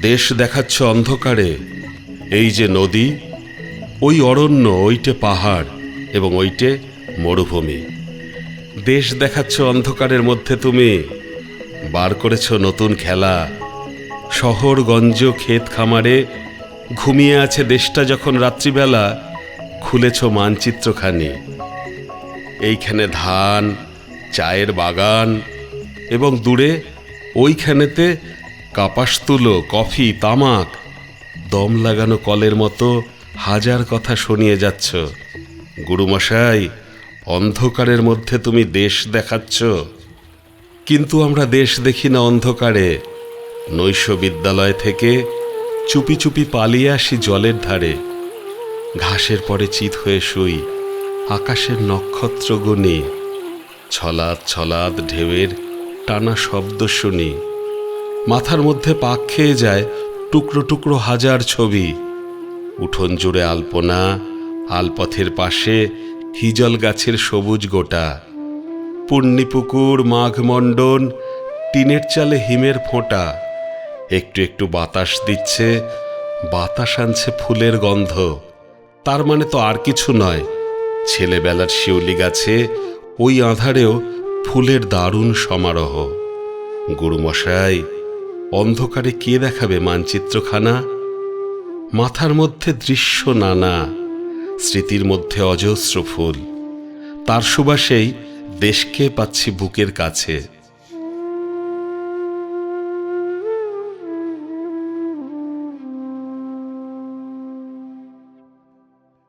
দেশ দেখাচ্ছ অন্ধকারে, এই যে নদী, ওই অরণ্য, ওইটে পাহাড় এবং ওইটে মরুভূমি। দেশ দেখাচ্ছ অন্ধকারের মধ্যে তুমি, বার করেছ নতুন খেলা। শহরগঞ্জ ক্ষেত খামারে ঘুমিয়ে আছে দেশটা, যখন রাত্রিবেলা খুলেছ মানচিত্রখানি। এইখানে ধান, চায়ের বাগান এবং দূরে ওইখানেতে কাপাসতুলো, কফি, তামাক, দম লাগানো কলের মতো হাজার কথা শুনিয়ে যাচ্ছ। গুরুমশাই, অন্ধকারের মধ্যে তুমি দেশ দেখাচ্ছ। কিন্তু আমরা দেশ দেখি না অন্ধকারে। নৈশ বিদ্যালয় থেকে চুপি চুপি পালিয়ে আসি জলের ধারে। ঘাসের পরে চিত হয়ে শুই, আকাশের নক্ষত্র গুনি। ছলাদ ছলাদ ঢেউয়ের টানা শব্দ শুনি। মাথার মধ্যে পাক খেয়ে যায় টুকরো টুকরো হাজার ছবি। উঠোন জুড়ে আলপনা, আলপথের পাশে হিজল গাছের সবুজ গোটা। পুণ্যিপুকুর, মাঘমণ্ডন, টিনের চালে হিমের ফোঁটা। একটু একটু বাতাস দিচ্ছে, বাতাস আনছে ফুলের গন্ধ। তার মানে তো আর কিছু নয়, ছেলেবেলার শিউলি গাছে ওই আঁধারেও ফুলের দারুণ সমারোহ। গুরুমশাই, অন্ধকারে কে দেখাবে মানচিত্রখানা? মাথার মধ্যে দৃশ্য নানা, স্মৃতির মধ্যে অজস্র ফুল। তার সুবাসেই দেশকে পাচ্ছি বুকের কাছে।